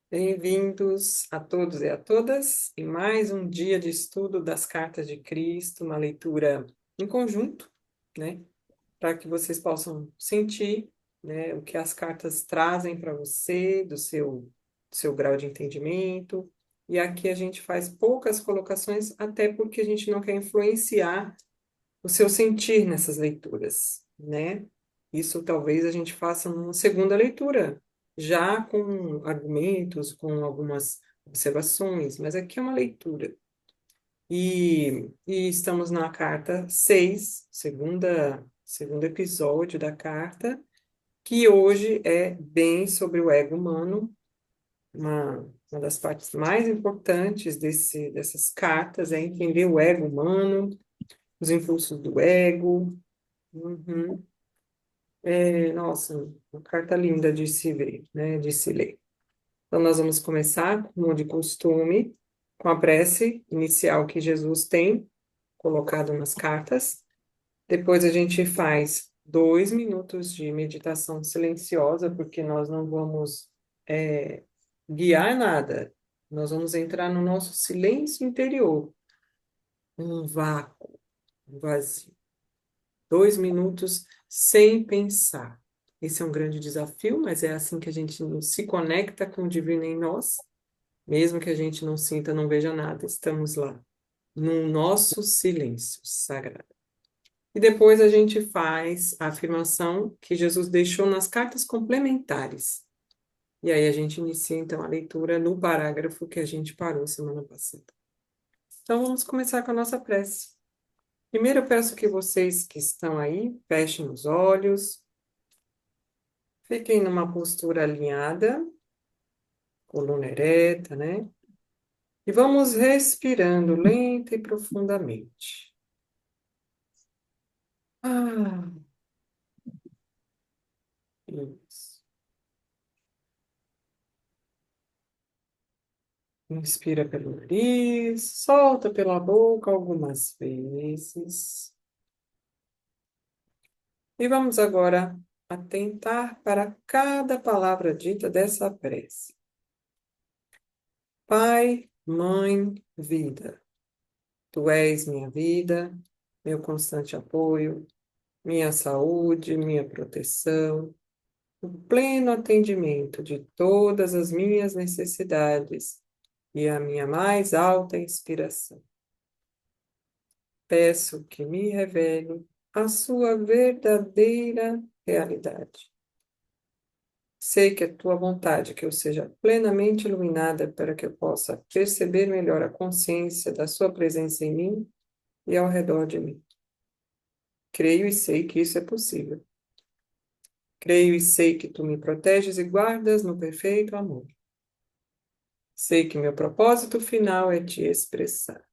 Bem-vindos a todos e a todas em mais um dia de estudo das Cartas de Cristo, uma leitura em conjunto, né, para que vocês possam sentir, né, o que as cartas trazem para você, do seu grau de entendimento. E aqui a gente faz poucas colocações, até porque a gente não quer influenciar o seu sentir nessas leituras, né? Isso talvez a gente faça numa segunda leitura, já com argumentos, com algumas observações, mas aqui é uma leitura. E estamos na carta 6, segundo episódio da carta, que hoje é bem sobre o ego humano, uma das partes mais importantes dessas cartas é entender o ego humano, os impulsos do ego. Uhum. Nossa, uma carta linda de se ver, né, de se ler. Então, nós vamos começar, como de costume, com a prece inicial que Jesus tem colocado nas cartas. Depois a gente faz 2 minutos de meditação silenciosa, porque nós não vamos é, guiar nada. Nós vamos entrar no nosso silêncio interior, um vácuo, um vazio. 2 minutos sem pensar. Esse é um grande desafio, mas é assim que a gente se conecta com o divino em nós, mesmo que a gente não sinta, não veja nada, estamos lá, no nosso silêncio sagrado. E depois a gente faz a afirmação que Jesus deixou nas cartas complementares. E aí a gente inicia então a leitura no parágrafo que a gente parou semana passada. Então vamos começar com a nossa prece. Primeiro eu peço que vocês que estão aí fechem os olhos. Fiquem numa postura alinhada, coluna ereta, né? E vamos respirando lenta e profundamente. Ah, isso. Inspira pelo nariz, solta pela boca algumas vezes. E vamos agora atentar para cada palavra dita dessa prece. Pai, mãe, vida. Tu és minha vida, meu constante apoio, minha saúde, minha proteção, o pleno atendimento de todas as minhas necessidades e a minha mais alta inspiração. Peço que me revele a sua verdadeira realidade. Sei que é tua vontade que eu seja plenamente iluminada para que eu possa perceber melhor a consciência da sua presença em mim e ao redor de mim. Creio e sei que isso é possível. Creio e sei que tu me proteges e guardas no perfeito amor. Sei que meu propósito final é te expressar.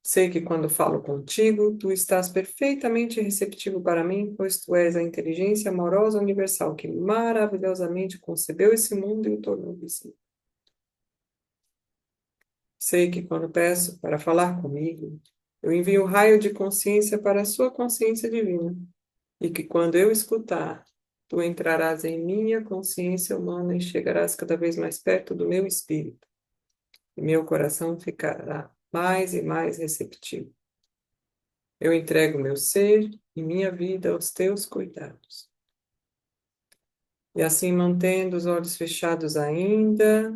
Sei que quando falo contigo, tu estás perfeitamente receptivo para mim, pois tu és a inteligência amorosa universal que maravilhosamente concebeu esse mundo e o tornou visível. Sei que quando peço para falar comigo, eu envio um raio de consciência para a sua consciência divina, e que quando eu escutar, tu entrarás em minha consciência humana e chegarás cada vez mais perto do meu espírito, e meu coração ficará mais e mais receptivo. Eu entrego meu ser e minha vida aos teus cuidados. E assim, mantendo os olhos fechados ainda,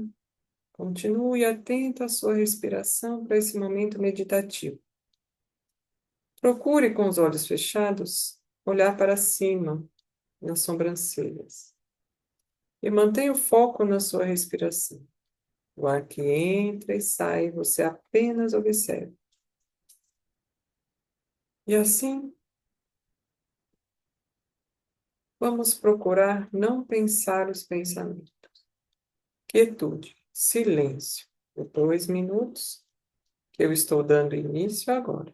continue atento à sua respiração para esse momento meditativo. Procure com os olhos fechados olhar para cima, nas sobrancelhas. E mantenha o foco na sua respiração. O ar que entra e sai, você apenas observa. E assim, vamos procurar não pensar os pensamentos. Quietude, silêncio. Por 2 minutos, que eu estou dando início agora.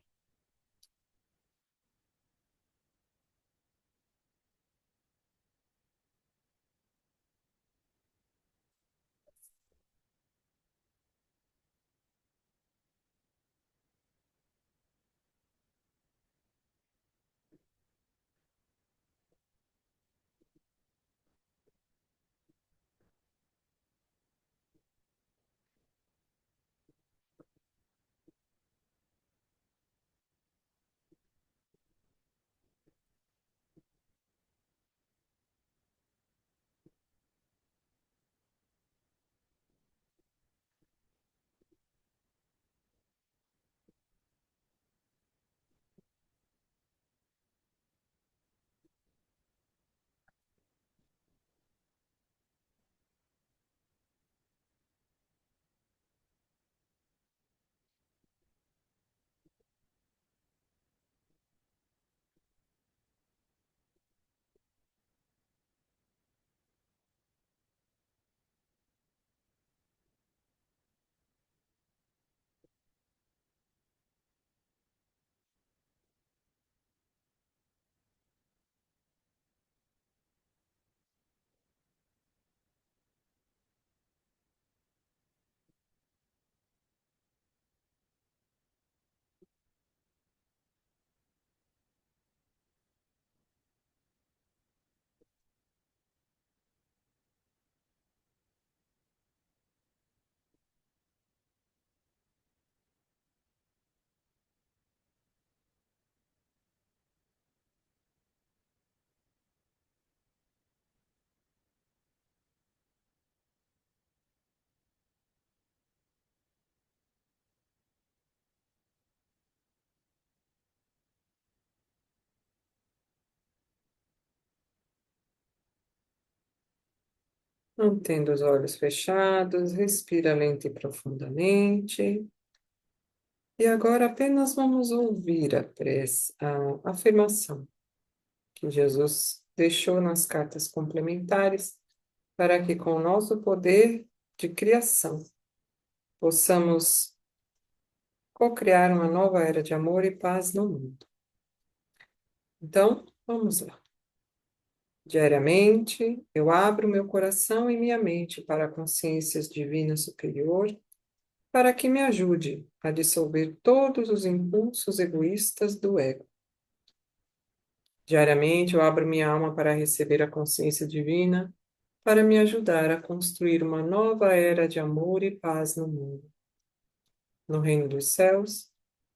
Mantendo os olhos fechados, respira lenta e profundamente. E agora apenas vamos ouvir a afirmação que Jesus deixou nas cartas complementares para que, com o nosso poder de criação, possamos co-criar uma nova era de amor e paz no mundo. Então, vamos lá. Diariamente, eu abro meu coração e minha mente para a consciência divina superior, para que me ajude a dissolver todos os impulsos egoístas do ego. Diariamente, eu abro minha alma para receber a consciência divina, para me ajudar a construir uma nova era de amor e paz no mundo. No reino dos céus,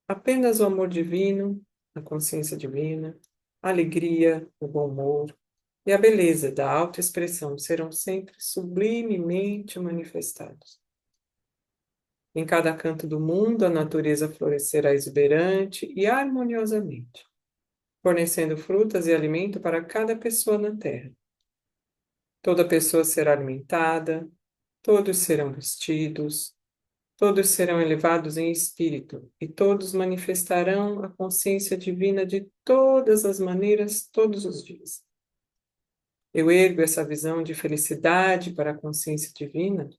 apenas o amor divino, a consciência divina, a alegria, o bom humor e a beleza da autoexpressão serão sempre sublimemente manifestados. Em cada canto do mundo, a natureza florescerá exuberante e harmoniosamente, fornecendo frutas e alimento para cada pessoa na terra. Toda pessoa será alimentada, todos serão vestidos, todos serão elevados em espírito e todos manifestarão a consciência divina de todas as maneiras, todos os dias. Eu ergo essa visão de felicidade para a consciência divina,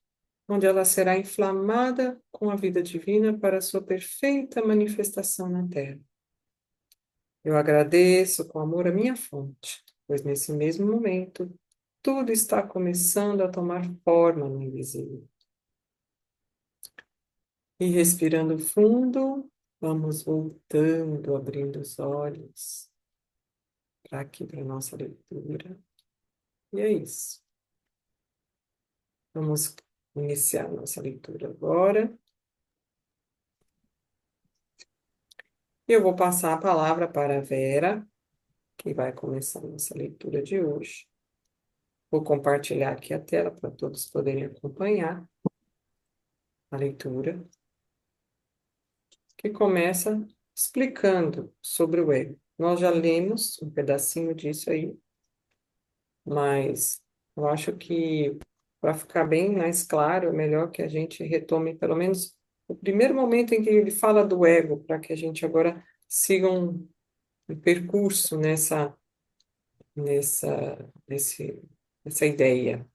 onde ela será inflamada com a vida divina para a sua perfeita manifestação na Terra. Eu agradeço com amor a minha fonte, pois nesse mesmo momento tudo está começando a tomar forma no invisível. E respirando fundo, vamos voltando, abrindo os olhos para aqui, para a nossa leitura. E é isso. Vamos iniciar a nossa leitura agora. Eu vou passar a palavra para a Vera, que vai começar a nossa leitura de hoje. Vou compartilhar aqui a tela para todos poderem acompanhar a leitura, que começa explicando sobre o ego. Nós já lemos um pedacinho disso aí, mas eu acho que para ficar bem mais claro, é melhor que a gente retome pelo menos o primeiro momento em que ele fala do ego, para que a gente agora siga um percurso nessa ideia.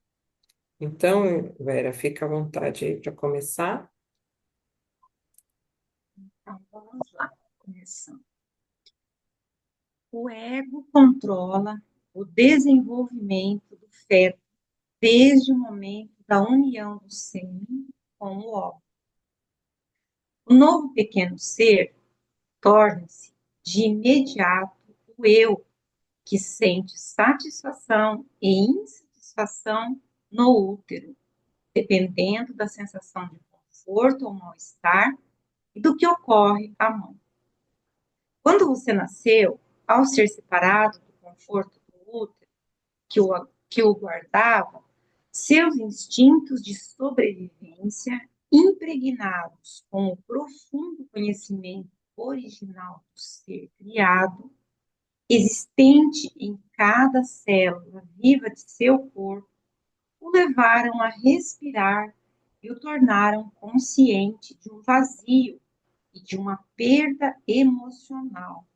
Então, Vera, fica à vontade aí para começar. Então, vamos lá, começando. O ego controla o desenvolvimento do feto desde o momento da união do sêmen com o óvulo. O novo pequeno ser torna-se de imediato o eu, que sente satisfação e insatisfação no útero, dependendo da sensação de conforto ou mal-estar e do que ocorre à mão. Quando você nasceu, ao ser separado do conforto do útero que o guardava, seus instintos de sobrevivência, impregnados com o profundo conhecimento original do ser criado, existente em cada célula viva de seu corpo, o levaram a respirar e o tornaram consciente de um vazio e de uma perda emocional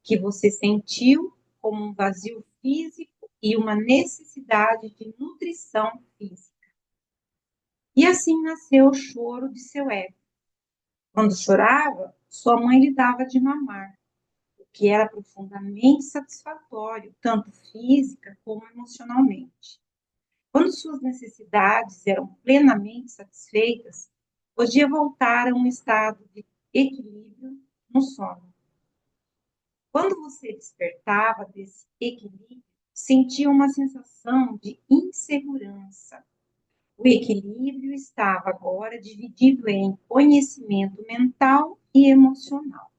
que você sentiu como um vazio físico e uma necessidade de nutrição física. E assim nasceu o choro de seu ego. Quando chorava, sua mãe lhe dava de mamar, o que era profundamente satisfatório, tanto física como emocionalmente. Quando suas necessidades eram plenamente satisfeitas, podia voltar a um estado de equilíbrio no sono. Quando você despertava desse equilíbrio, sentia uma sensação de insegurança. O equilíbrio estava agora dividido em conhecimento mental e emocional.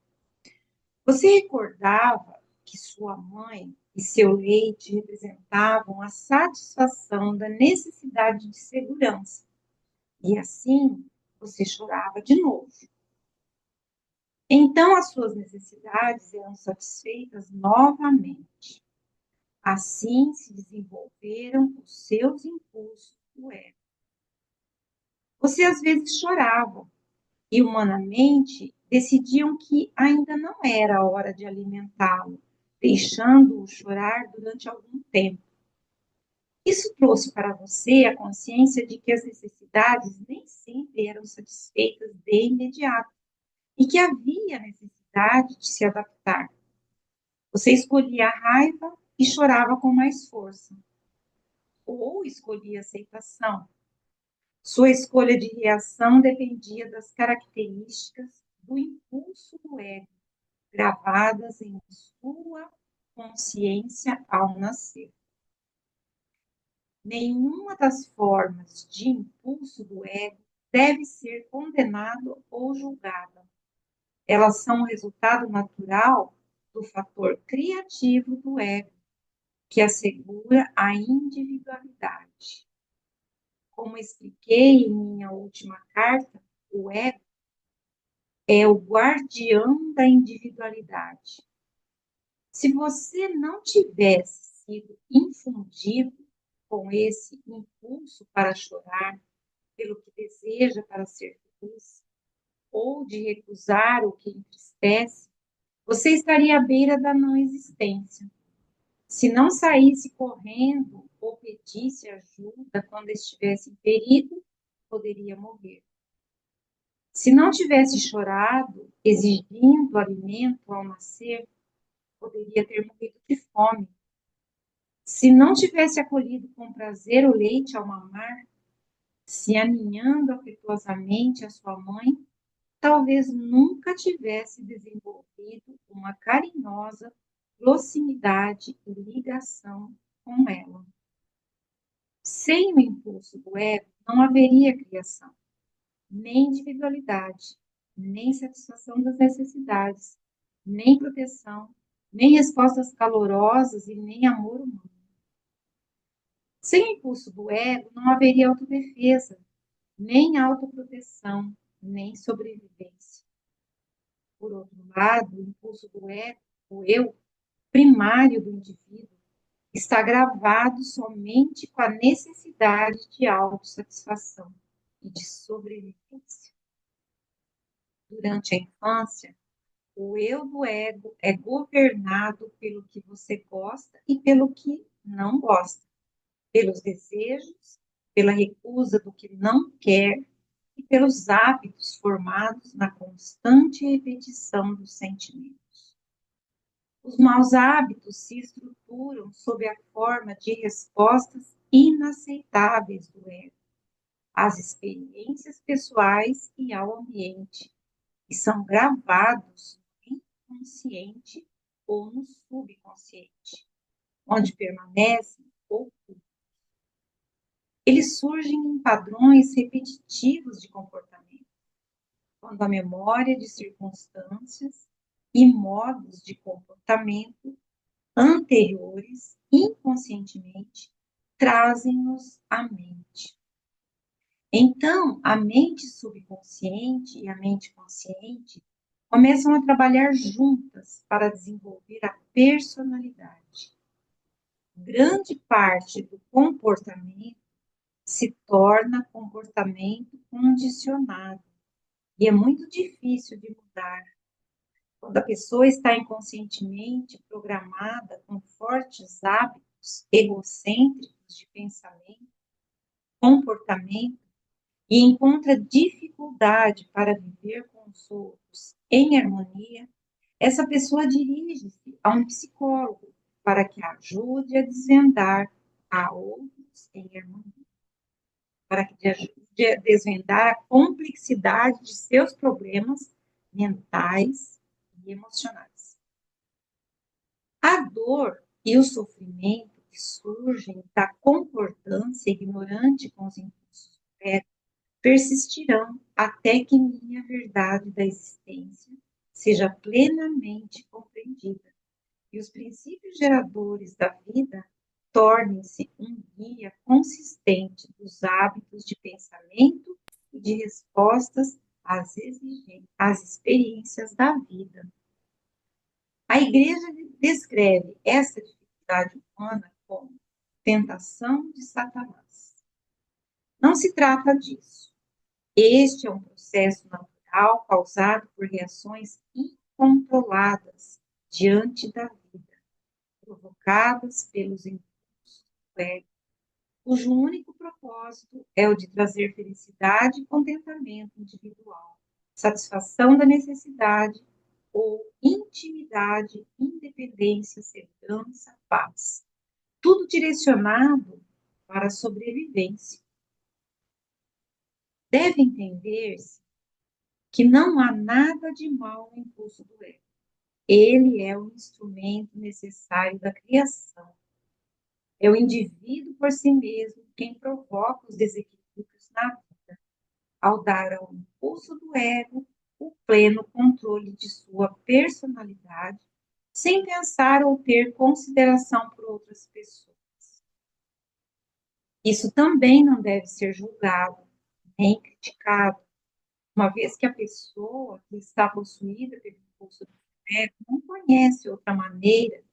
Você recordava que sua mãe e seu leite representavam a satisfação da necessidade de segurança. E assim, você chorava de novo. Então, as suas necessidades eram satisfeitas novamente. Assim se desenvolveram os seus impulsos Você às vezes chorava e, humanamente, decidiam que ainda não era a hora de alimentá-lo, deixando-o chorar durante algum tempo. Isso trouxe para você a consciência de que as necessidades nem sempre eram satisfeitas de imediato e que havia necessidade de se adaptar. Você escolhia a raiva e chorava com mais força, ou escolhia a aceitação. Sua escolha de reação dependia das características do impulso do ego, gravadas em sua consciência ao nascer. Nenhuma das formas de impulso do ego deve ser condenada ou julgada. Elas são o resultado natural do fator criativo do ego, que assegura a individualidade. Como expliquei em minha última carta, o ego é o guardião da individualidade. Se você não tivesse sido infundido com esse impulso para chorar, pelo que deseja para ser feliz, ou de recusar o que entristece, você estaria à beira da não existência. Se não saísse correndo ou pedisse ajuda quando estivesse em perigo, poderia morrer. Se não tivesse chorado, exigindo alimento ao nascer, poderia ter morrido de fome. Se não tivesse acolhido com prazer o leite ao mamar, se aninhando afetuosamente a sua mãe, talvez nunca tivesse desenvolvido uma carinhosa proximidade e ligação com ela. Sem o impulso do ego, não haveria criação, nem individualidade, nem satisfação das necessidades, nem proteção, nem respostas calorosas e nem amor humano. Sem o impulso do ego, não haveria autodefesa, nem autoproteção, nem sobrevivência. Por outro lado, o impulso do ego, o eu, primário do indivíduo, está gravado somente com a necessidade de autossatisfação e de sobrevivência. Durante a infância, o eu do ego é governado pelo que você gosta e pelo que não gosta, pelos desejos, pela recusa do que não quer e pelos hábitos formados na constante repetição dos sentimentos. Os maus hábitos se estruturam sob a forma de respostas inaceitáveis do ego às experiências pessoais e ao ambiente, e são gravados no inconsciente ou no subconsciente, onde permanecem ocultos. Eles surgem em padrões repetitivos de comportamento, quando a memória de circunstâncias e modos de comportamento anteriores, inconscientemente, trazem-nos à mente. Então, a mente subconsciente e a mente consciente começam a trabalhar juntas para desenvolver a personalidade. Grande parte do comportamento se torna comportamento condicionado e é muito difícil de mudar. Quando a pessoa está inconscientemente programada com fortes hábitos egocêntricos de pensamento, comportamento, e encontra dificuldade para viver com os outros em harmonia, essa pessoa dirige-se a um psicólogo para que ajude a desvendar a outros em harmonia, para que ajude a desvendar a complexidade de seus problemas mentais e emocionais. A dor e o sofrimento que surgem da concordância ignorante com os impulsos do ego persistirão até que minha verdade da existência seja plenamente compreendida e os princípios geradores da vida tornem-se um guia consistente dos hábitos de pensamento e de respostas às experiências da vida. A Igreja descreve essa dificuldade humana como tentação de Satanás. Não se trata disso. Este é um processo natural causado por reações incontroladas diante da vida, provocadas pelos impulsos do ego, cujo único propósito é o de trazer felicidade e contentamento individual, satisfação da necessidade ou intimidade, independência, segurança, paz. Tudo direcionado para a sobrevivência. Deve entender-se que não há nada de mal no impulso do ego. Ele é o instrumento necessário da criação. É o indivíduo por si mesmo quem provoca os desequilíbrios na vida, ao dar ao impulso do ego o pleno controle de sua personalidade, sem pensar ou ter consideração por outras pessoas. Isso também não deve ser julgado, nem criticado, uma vez que a pessoa que está possuída pelo impulso do ego não conhece outra maneira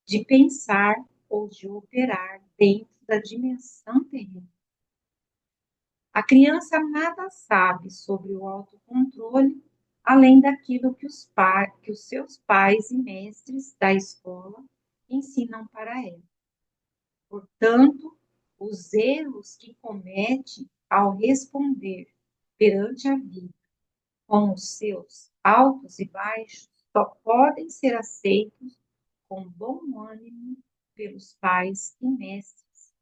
de pensar ou de operar dentro da dimensão terrena. A criança nada sabe sobre o autocontrole, além daquilo que os seus pais e mestres da escola ensinam para ela. Portanto, os erros que comete ao responder perante a vida com os seus altos e baixos só podem ser aceitos com bom ânimo pelos pais e mestres,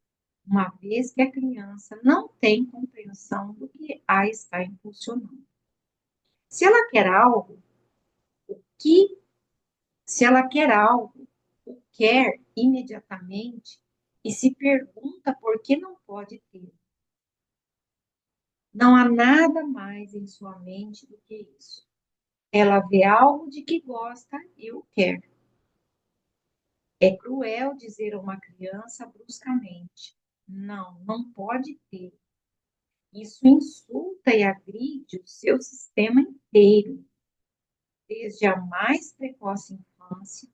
uma vez que a criança não tem compreensão do que a está impulsionando. Se ela quer algo, o que, se ela quer algo, o quer imediatamente e se pergunta por que não pode ter. Não há nada mais em sua mente do que isso. Ela vê algo de que gosta e o quer. É cruel dizer a uma criança bruscamente: não, não pode ter. Isso insulta e agride o seu sistema inteiro. Desde a mais precoce infância,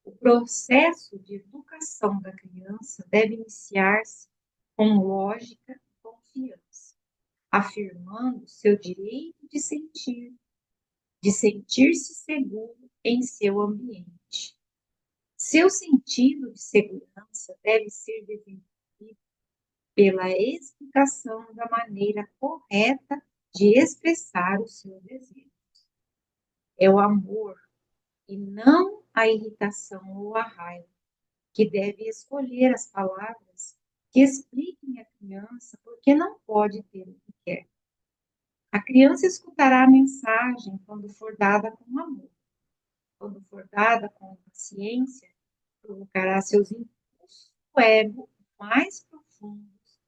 o processo de educação da criança deve iniciar-se com lógica e confiança, afirmando seu direito de sentir-se seguro em seu ambiente. Seu sentido de segurança deve ser desenvolvido pela explicação da maneira correta de expressar os seus desejos. É o amor e não a irritação ou a raiva que deve escolher as palavras que expliquem à criança por que não pode ter o que quer. A criança escutará a mensagem quando for dada com amor. Quando for dada com paciência, provocará seus impulsos do ego mais profundos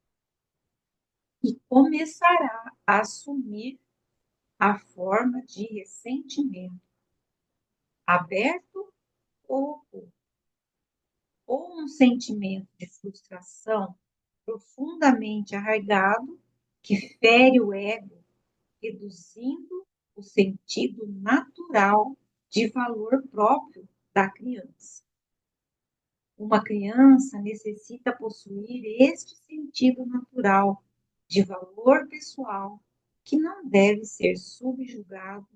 e começará a assumir a forma de ressentimento aberto ou oculto, ou um sentimento de frustração profundamente arraigado que fere o ego, reduzindo o sentido natural de valor próprio da criança. Uma criança necessita possuir este sentido natural de valor pessoal que não deve ser subjugado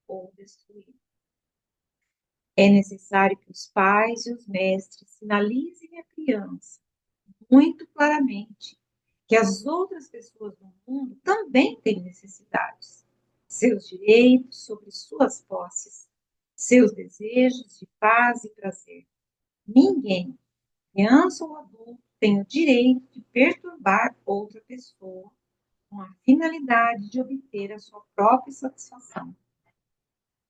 ou destruído. É necessário que os pais e os mestres sinalizem à criança muito claramente que as outras pessoas do mundo também têm necessidades, seus direitos sobre suas posses, seus desejos de paz e prazer. Ninguém, criança ou adulto, tem o direito de perturbar outra pessoa com a finalidade de obter a sua própria satisfação.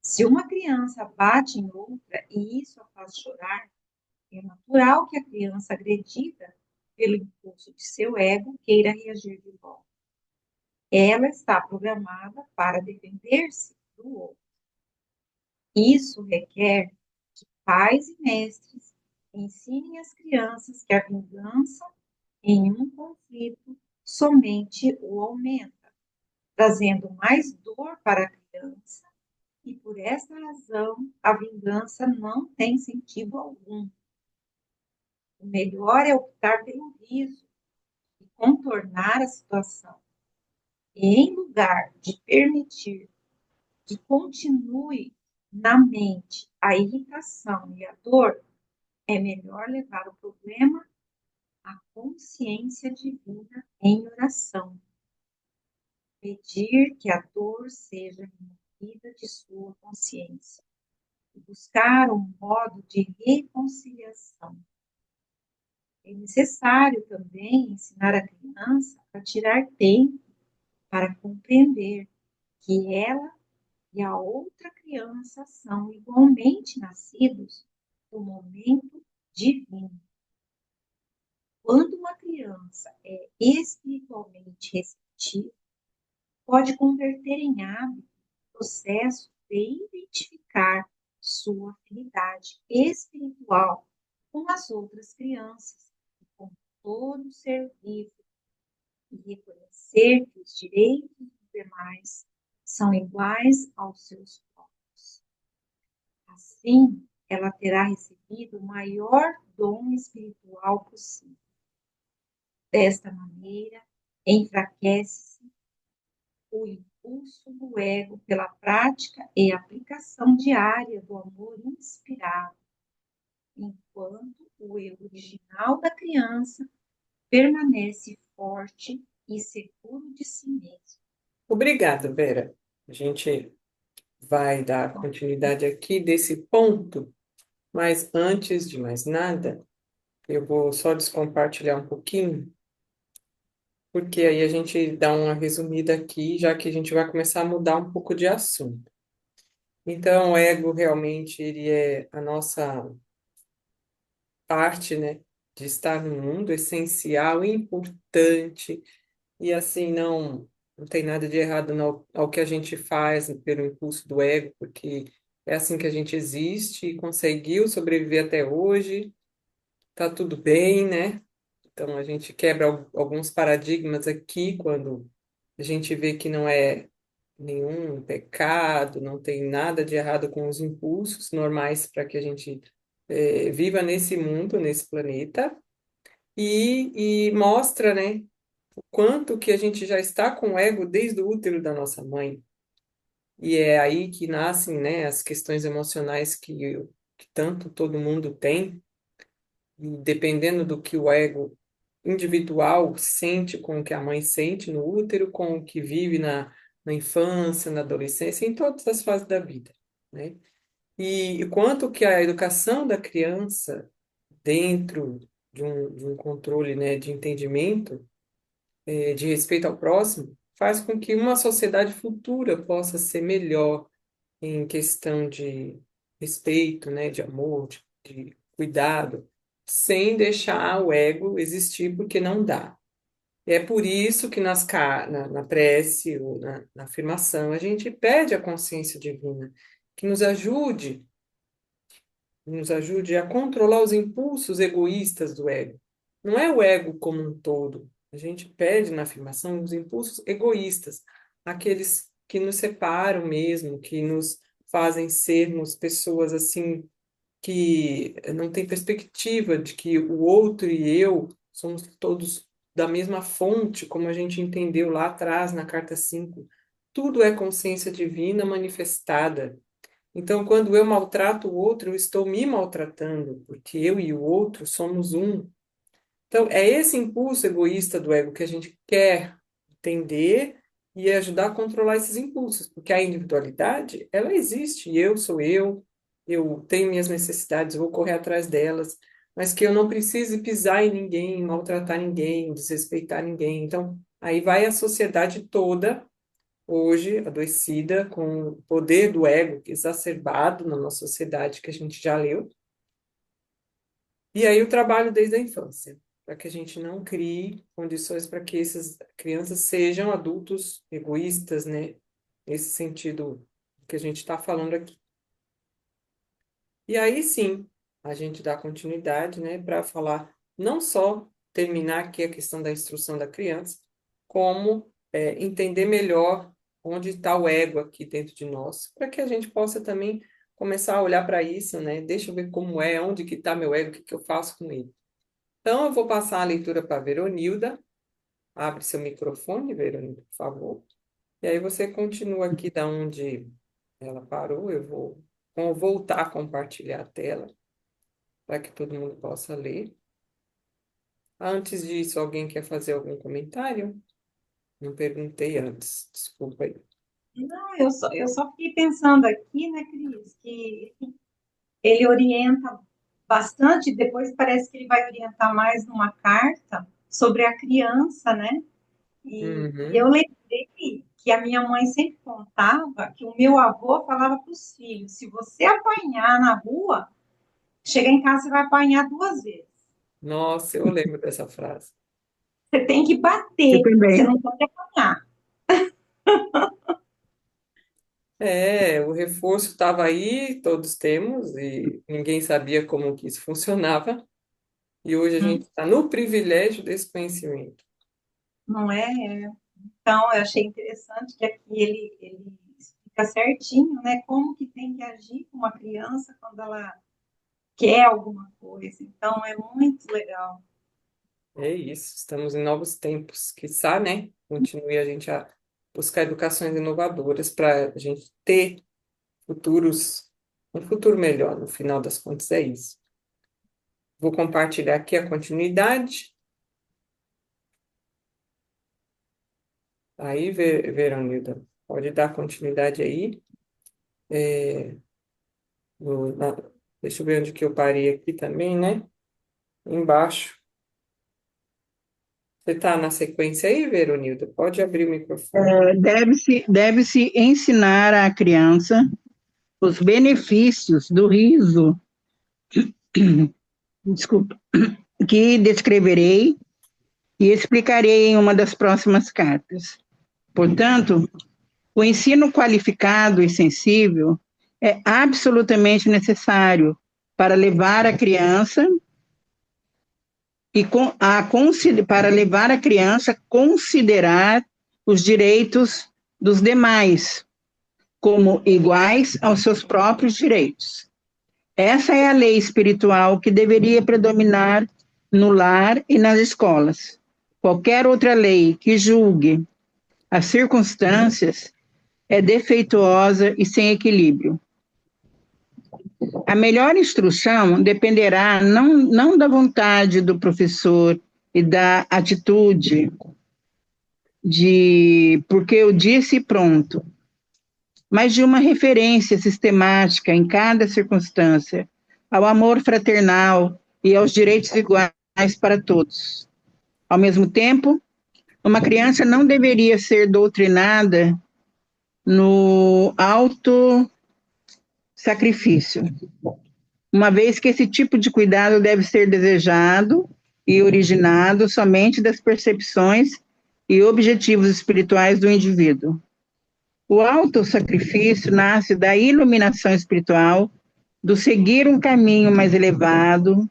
Se uma criança bate em outra e isso a faz chorar, é natural que a criança agredida pelo impulso de seu ego queira reagir de volta. Ela está programada para defender-se do outro. Isso requer que pais e mestres ensinem às crianças que a vingança em um conflito somente o aumenta, trazendo mais dor para a criança, e por essa razão a vingança não tem sentido algum. O melhor é optar pelo riso e contornar a situação. E em lugar de permitir que continue na mente a irritação e a dor, é melhor levar o problema à consciência divina em oração. Pedir que a dor seja removida de sua consciência. E buscar um modo de reconciliação. É necessário também ensinar a criança a tirar tempo para compreender que ela e a outra criança são igualmente nascidos do momento divino. Quando uma criança é espiritualmente receptiva, pode converter em hábito o processo de identificar sua afinidade espiritual com as outras crianças, e com todo ser vivo, e reconhecer que os direitos dos demais são iguais aos seus próprios. Assim, ela terá recebido o maior dom espiritual possível. Desta maneira, enfraquece-se o impulso do ego pela prática e aplicação diária do amor inspirado, enquanto o eu original da criança permanece forte e seguro de si mesmo. Obrigada, Vera. A gente vai dar continuidade aqui desse ponto, mas antes de mais nada, eu vou só descompartilhar um pouquinho, porque aí a gente dá uma resumida aqui, já que a gente vai começar a mudar um pouco de assunto. Então, o ego realmente ele é a nossa parte, né, de estar no mundo, essencial, importante, e assim não tem nada de errado ao que a gente faz pelo impulso do ego, porque é assim que a gente existe e conseguiu sobreviver até hoje, tá tudo bem, né? Então a gente quebra alguns paradigmas aqui quando a gente vê que não é nenhum pecado, não tem nada de errado com os impulsos normais para que a gente viva nesse mundo, nesse planeta, e mostra, né, o quanto que a gente já está com o ego desde o útero da nossa mãe. E é aí que nascem, né, as questões emocionais que tanto todo mundo tem, e dependendo do que o ego individual sente com o que a mãe sente no útero, com o que vive na infância, na adolescência, em todas as fases da vida, né? E quanto que a educação da criança dentro de um controle, né, de entendimento, de respeito ao próximo, faz com que uma sociedade futura possa ser melhor em questão de respeito, né, de amor, de cuidado, sem deixar o ego existir, porque não dá. É por isso que na prece ou na afirmação a gente pede a consciência divina que nos ajude a controlar os impulsos egoístas do ego. Não é o ego como um todo. A gente pede na afirmação os impulsos egoístas, aqueles que nos separam mesmo, que nos fazem sermos pessoas assim que não têm perspectiva de que o outro e eu somos todos da mesma fonte, como a gente entendeu lá atrás na carta 5. Tudo é consciência divina manifestada. Então, quando eu maltrato o outro, eu estou me maltratando, porque eu e o outro somos um. Então, é esse impulso egoísta do ego que a gente quer entender e ajudar a controlar esses impulsos, porque a individualidade, ela existe, e eu sou eu tenho minhas necessidades, eu vou correr atrás delas, mas que eu não precise pisar em ninguém, maltratar ninguém, desrespeitar ninguém. Então, aí vai a sociedade toda hoje adoecida com o poder do ego exacerbado na nossa sociedade, que a gente já leu. E aí o trabalho desde a infância, para que a gente não crie condições para que essas crianças sejam adultos egoístas, né? Nesse sentido que a gente está falando aqui. E aí sim, a gente dá continuidade, né, para falar não só terminar aqui a questão da instrução da criança, como entender melhor onde está o ego aqui dentro de nós, para que a gente possa também começar a olhar para isso, né? Deixa eu ver como é, onde que está meu ego, o que que eu faço com ele. Então, eu vou passar a leitura para a Veronilda. abre seu microfone, Verônica, por favor. E aí você continua aqui da onde ela parou. Eu vou voltar a compartilhar a tela para que todo mundo possa ler. Antes disso, alguém quer fazer algum comentário? Não perguntei antes, desculpa aí. Não, eu só fiquei pensando aqui, né, Cris, que ele orienta bastante, depois parece que ele vai orientar mais numa carta sobre a criança, né? E eu Uhum. lembrei que a minha mãe sempre contava que o meu avô falava para os filhos: se você apanhar na rua, chega em casa, você vai apanhar duas vezes. Nossa, eu lembro dessa frase. Você tem que Eu bater, você também. não pode apanhar. É, o reforço estava aí, todos temos, e ninguém sabia como que isso funcionava. E hoje a gente está no privilégio desse conhecimento. Não é? Então, eu achei interessante que aqui ele explica certinho, né, como que tem que agir com uma criança quando ela quer alguma coisa. Então, é muito legal. É isso, estamos em novos tempos. Quiçá, né? Continue a gente a buscar educações inovadoras para a gente ter um futuro melhor. No final das contas, é isso. Vou compartilhar aqui a continuidade. Aí, Veronilda, pode dar continuidade aí. É, no- na- deixa eu ver onde que eu parei aqui também, né? Embaixo. Você está na sequência aí, Veronilda? Pode abrir o microfone. Deve-se ensinar à criança os benefícios do riso, desculpa, que descreverei e explicarei em uma das próximas cartas. Portanto, o ensino qualificado e sensível é absolutamente necessário para levar a criança para levar a criança a considerar os direitos dos demais como iguais aos seus próprios direitos. Essa é a lei espiritual que deveria predominar no lar e nas escolas. Qualquer outra lei que julgue as circunstâncias é defeituosa e sem equilíbrio. A melhor instrução dependerá não da vontade do professor e da atitude de porque eu disse pronto, mas de uma referência sistemática em cada circunstância ao amor fraternal e aos direitos iguais para todos. Ao mesmo tempo, uma criança não deveria ser doutrinada no auto-sacrifício, uma vez que esse tipo de cuidado deve ser desejado e originado somente das percepções e objetivos espirituais do indivíduo. O autossacrifício nasce da iluminação espiritual, do seguir um caminho mais elevado,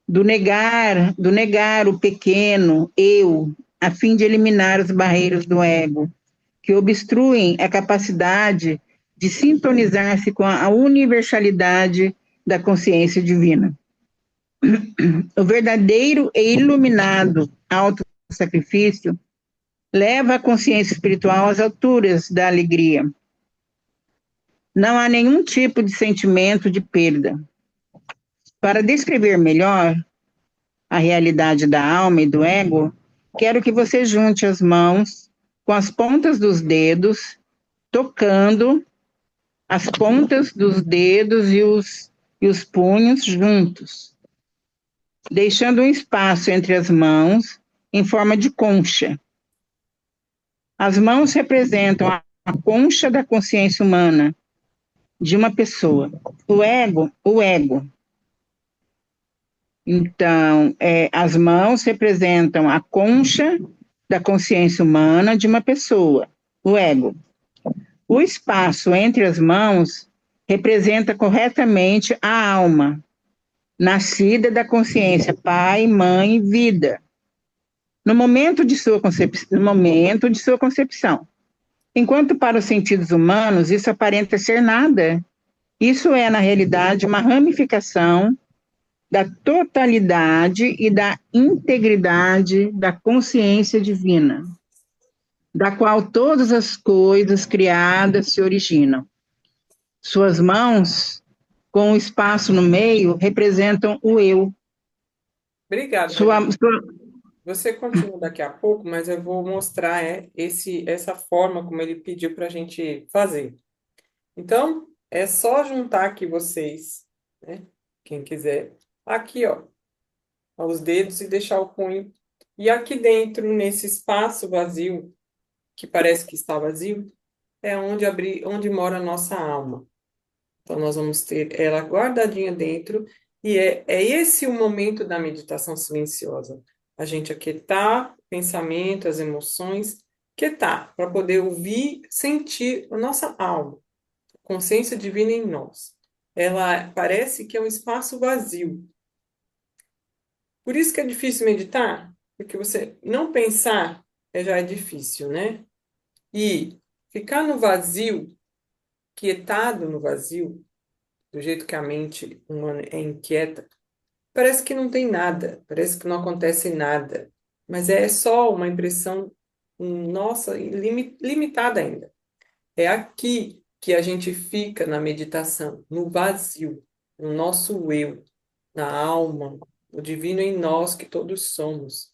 do negar o pequeno eu, a fim de eliminar as barreiras do ego, que obstruem a capacidade de sintonizar-se com a universalidade da consciência divina. O verdadeiro e iluminado autossacrifício leva a consciência espiritual às alturas da alegria. Não há nenhum tipo de sentimento de perda. Para descrever melhor a realidade da alma e do ego, quero que você junte as mãos com as pontas dos dedos, tocando as pontas dos dedos e os punhos juntos, deixando um espaço entre as mãos em forma de concha. As mãos representam a concha da consciência humana de uma pessoa. O ego. Então, as mãos representam a concha da consciência humana de uma pessoa, o ego. O espaço entre as mãos representa corretamente a alma, nascida da consciência pai, mãe, vida, no momento de sua concepção. Enquanto para os sentidos humanos isso aparenta ser nada, isso é, na realidade, uma ramificação da totalidade e da integridade da consciência divina, da qual todas as coisas criadas se originam. Suas mãos, com o espaço no meio, representam o eu. Obrigada, Sua, Verônica. sua, Você continua daqui a pouco, mas eu vou mostrar essa forma como ele pediu para a gente fazer. Então, é só juntar aqui vocês, né? Quem quiser, aqui, ó, os dedos e deixar o punho. E aqui dentro, nesse espaço vazio, que parece que está vazio, é onde mora a nossa alma. Então, nós vamos ter ela guardadinha dentro, e é esse o momento da meditação silenciosa. A gente aquietar o pensamento, as emoções, quietar, para poder ouvir, sentir a nossa alma, a consciência divina em nós. Ela parece que é um espaço vazio. Por isso que é difícil meditar, porque você não pensar já é difícil, né? E ficar no vazio, quietado no vazio, do jeito que a mente humana é inquieta, parece que não tem nada, parece que não acontece nada, mas é só uma impressão nossa limitada ainda. É aqui que a gente fica na meditação, no vazio, no nosso eu, na alma, o divino em nós que todos somos.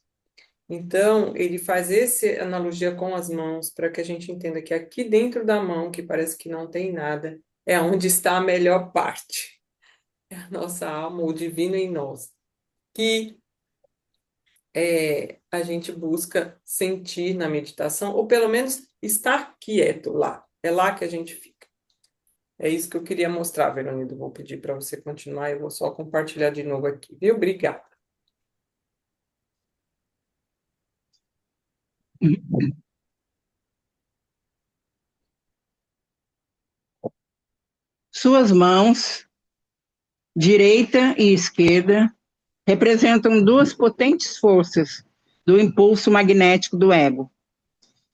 Então, ele faz essa analogia com as mãos para que a gente entenda que aqui dentro da mão, que parece que não tem nada, é onde está a melhor parte. É a nossa alma, o divino em nós, que a gente busca sentir na meditação, ou pelo menos estar quieto lá. É lá que a gente fica. É isso que eu queria mostrar, Verônica. Vou pedir para você continuar, eu vou só compartilhar de novo aqui, viu? Obrigada. suas mãos, direita e esquerda, representam duas potentes forças do impulso magnético do ego.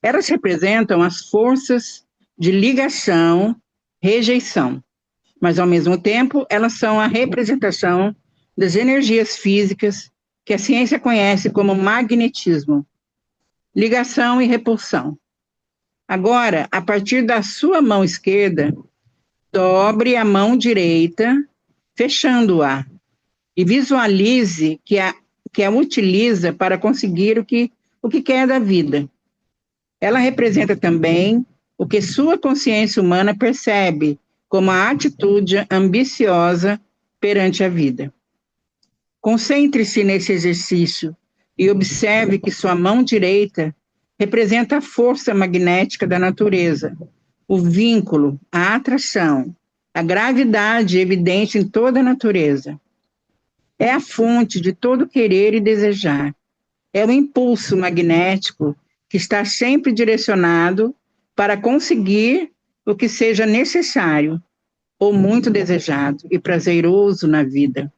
Elas representam as forças de ligação, rejeição, mas, ao mesmo tempo, elas são a representação das energias físicas que a ciência conhece como magnetismo, ligação e repulsão. Agora, a partir da sua mão esquerda, dobre a mão direita, fechando-a, e visualize que a utiliza para conseguir o que quer da vida. Ela representa também o que sua consciência humana percebe como a atitude ambiciosa perante a vida. Concentre-se nesse exercício e observe que sua mão direita representa a força magnética da natureza, o vínculo, a atração, a gravidade evidente em toda a natureza. É a fonte de todo querer e desejar. É o impulso magnético que está sempre direcionado para conseguir o que seja necessário ou muito desejado e prazeroso na vida.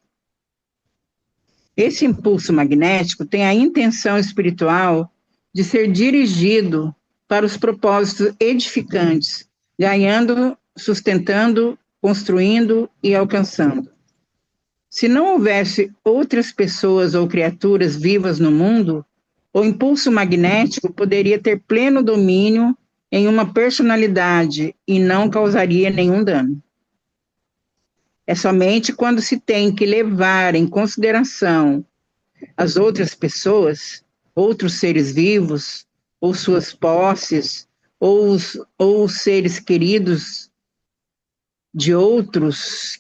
Esse impulso magnético tem a intenção espiritual de ser dirigido para os propósitos edificantes, ganhando, sustentando, construindo e alcançando. Se não houvesse outras pessoas ou criaturas vivas no mundo, o impulso magnético poderia ter pleno domínio em uma personalidade e não causaria nenhum dano. É somente quando se tem que levar em consideração as outras pessoas, outros seres vivos, ou suas posses, ou os seres queridos de outros,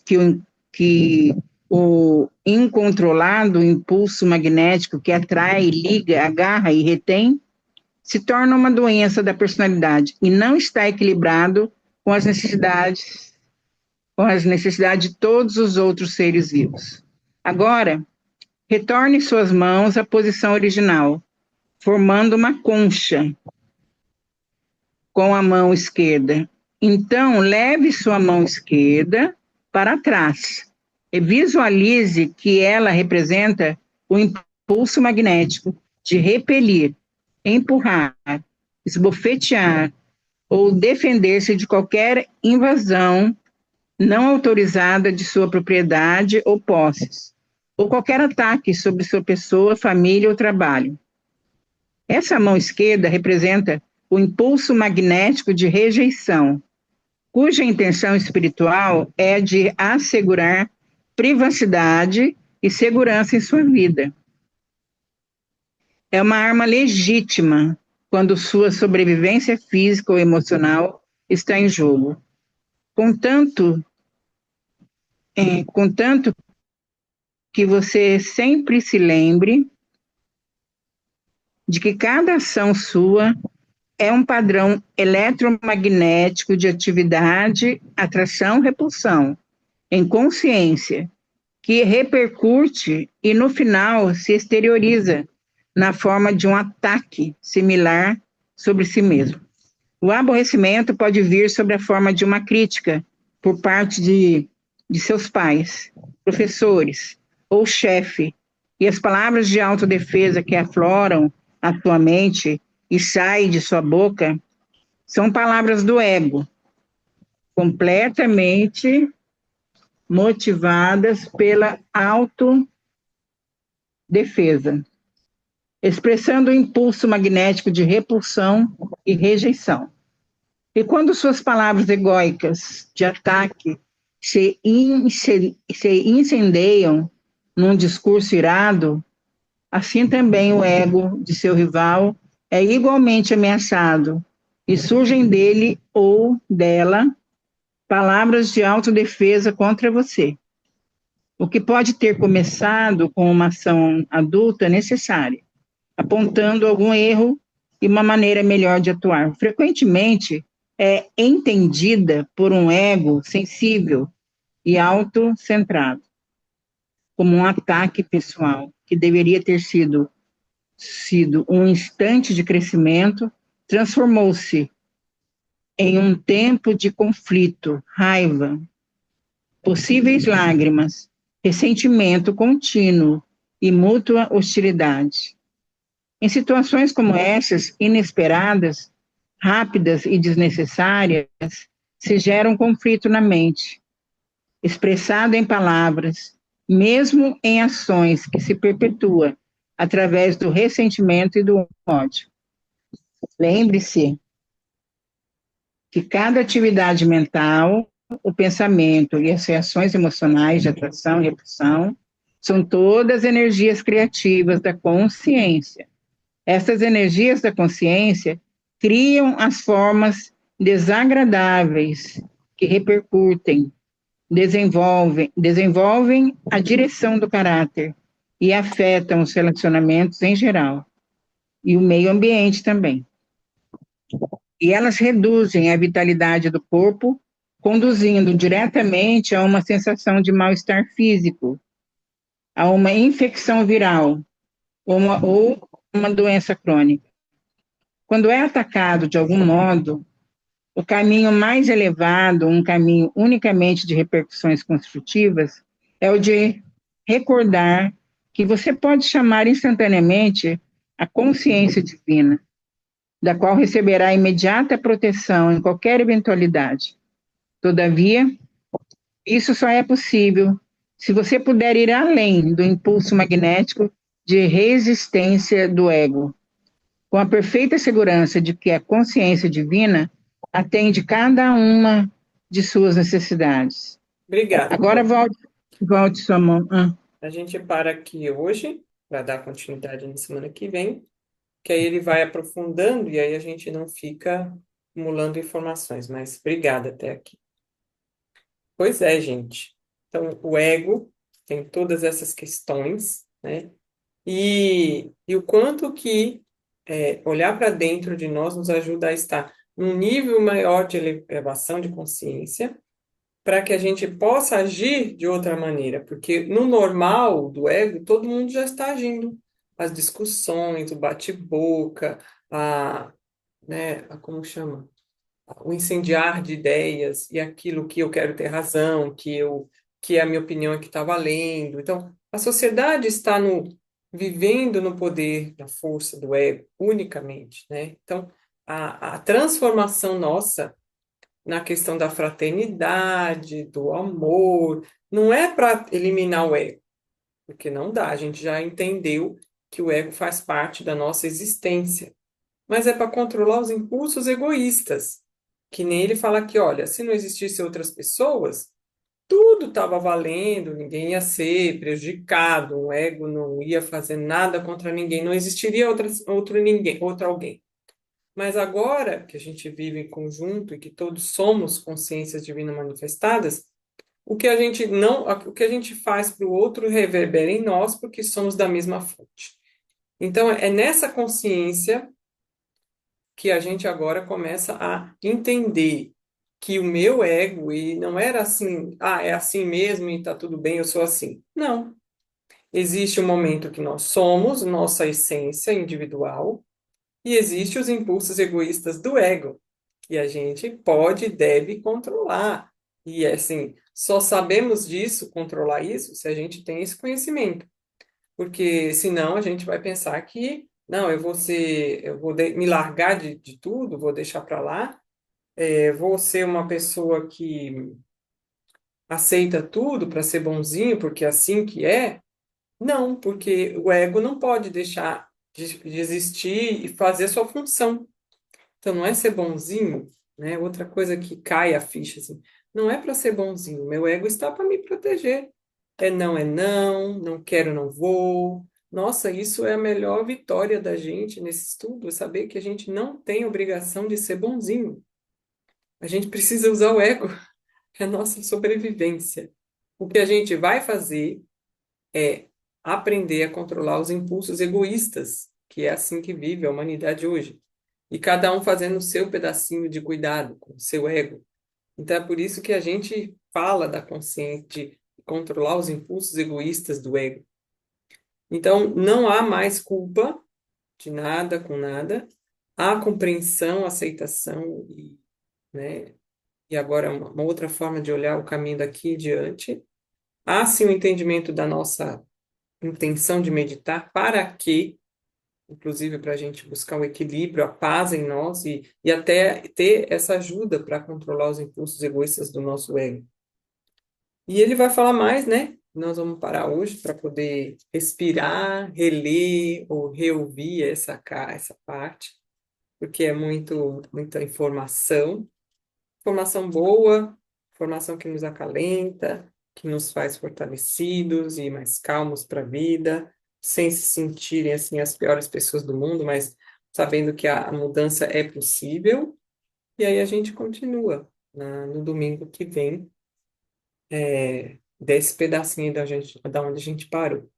que o incontrolado impulso magnético que atrai, liga, agarra e retém, se torna uma doença da personalidade e não está equilibrado com as necessidades de todos os outros seres vivos. Agora, retorne suas mãos à posição original, formando uma concha com a mão esquerda. Então, leve sua mão esquerda para trás e visualize que ela representa o impulso magnético de repelir, empurrar, esbofetear ou defender-se de qualquer invasão não autorizada de sua propriedade ou posses, ou qualquer ataque sobre sua pessoa, família ou trabalho. Essa mão esquerda representa o impulso magnético de rejeição, cuja intenção espiritual é de assegurar privacidade e segurança em sua vida. É uma arma legítima quando sua sobrevivência física ou emocional está em jogo. Contanto, contanto que você sempre se lembre de que cada ação sua é um padrão eletromagnético de atividade, atração, repulsão, em consciência, que repercute e no final se exterioriza na forma de um ataque similar sobre si mesmo. O aborrecimento pode vir sob a forma de uma crítica por parte de seus pais, professores ou chefe, e as palavras de autodefesa que afloram a sua mente e saem de sua boca são palavras do ego, completamente motivadas pela autodefesa, expressando o impulso magnético de repulsão e rejeição. E quando suas palavras egóicas de ataque se incendeiam num discurso irado, assim também o ego de seu rival é igualmente ameaçado e surgem dele ou dela palavras de autodefesa contra você, o que pode ter começado com uma ação adulta necessária, apontando algum erro e uma maneira melhor de atuar. Frequentemente é entendida por um ego sensível e autocentrado, como um ataque pessoal, que deveria ter sido um instante de crescimento, transformou-se em um tempo de conflito, raiva, possíveis lágrimas, ressentimento contínuo e mútua hostilidade. Em situações como essas, inesperadas, rápidas e desnecessárias, se gera um conflito na mente, expressado em palavras, mesmo em ações que se perpetua através do ressentimento e do ódio. Lembre-se que cada atividade mental, o pensamento e as reações emocionais de atração e repulsão são todas energias criativas da consciência. Essas energias da consciência criam as formas desagradáveis que repercutem, desenvolvem a direção do caráter e afetam os relacionamentos em geral e o meio ambiente também. E elas reduzem a vitalidade do corpo, conduzindo diretamente a uma sensação de mal-estar físico, a uma infecção viral ou uma doença crônica. Quando é atacado de algum modo, o caminho mais elevado, um caminho unicamente de repercussões construtivas, é o de recordar que você pode chamar instantaneamente a consciência divina, da qual receberá imediata proteção em qualquer eventualidade. Todavia, isso só é possível se você puder ir além do impulso magnético de resistência do ego, com a perfeita segurança de que a consciência divina atende cada uma de suas necessidades. Obrigada. Agora volte sua mão. A gente para aqui hoje, para dar continuidade na semana que vem, que aí ele vai aprofundando e aí a gente não fica acumulando informações. Mas obrigada até aqui. Pois é, gente. Então, o ego tem todas essas questões, né? E o quanto que olhar para dentro de nós nos ajuda a estar num nível maior de elevação de consciência, para que a gente possa agir de outra maneira, porque no normal do ego, todo mundo já está agindo. As discussões, o bate-boca, como chama? O incendiar de ideias e aquilo que eu quero ter razão, que a minha opinião é que está valendo. Então, a sociedade está vivendo no poder da força do ego unicamente, né? Então, a transformação nossa na questão da fraternidade, do amor, não é para eliminar o ego, porque não dá, a gente já entendeu que o ego faz parte da nossa existência, mas é para controlar os impulsos egoístas, que nem ele fala aqui, olha, se não existisse outras pessoas, tudo estava valendo, ninguém ia ser prejudicado, o ego não ia fazer nada contra ninguém, não existiria outro ninguém, outro alguém. Mas agora que a gente vive em conjunto e que todos somos consciências divinas manifestadas, o que a gente faz para o outro reverbera em nós porque somos da mesma fonte. Então é nessa consciência que a gente agora começa a entender que o meu ego e não era assim, é assim mesmo e tá tudo bem, eu sou assim. Não. Existe um momento que nós somos nossa essência individual e existe os impulsos egoístas do ego, que a gente pode e deve controlar. E assim, só sabemos disso, controlar isso, se a gente tem esse conhecimento. Porque senão a gente vai pensar que, não, me largar de tudo, vou deixar para lá, vou ser uma pessoa que aceita tudo para ser bonzinho, porque é assim que é. Não, porque o ego não pode deixar de existir e fazer sua função. Então, não é ser bonzinho, né? Outra coisa que cai a ficha, assim, não é para ser bonzinho. Meu ego está para me proteger. É não, não quero, não vou. Nossa, isso é a melhor vitória da gente nesse estudo, é saber que a gente não tem obrigação de ser bonzinho. A gente precisa usar o ego, é a nossa sobrevivência. O que a gente vai fazer é aprender a controlar os impulsos egoístas, que é assim que vive a humanidade hoje. E cada um fazendo o seu pedacinho de cuidado com o seu ego. Então é por isso que a gente fala da consciência, de controlar os impulsos egoístas do ego. Então não há mais culpa de nada com nada, há compreensão, aceitação e, né, e agora uma outra forma de olhar o caminho daqui em diante. Há sim o entendimento da nossa intenção de meditar, para quê? Inclusive para a gente buscar o equilíbrio, a paz em nós e até ter essa ajuda para controlar os impulsos egoístas do nosso ego. E ele vai falar mais, né? Nós vamos parar hoje para poder respirar, reler ou reouvir essa parte, porque é muita informação. Informação boa, informação que nos acalenta, que nos faz fortalecidos e mais calmos para a vida, sem se sentirem assim as piores pessoas do mundo, mas sabendo que a mudança é possível. E aí a gente continua no domingo que vem, desse pedacinho da onde a gente parou.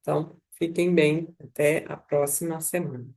Então, fiquem bem, até a próxima semana.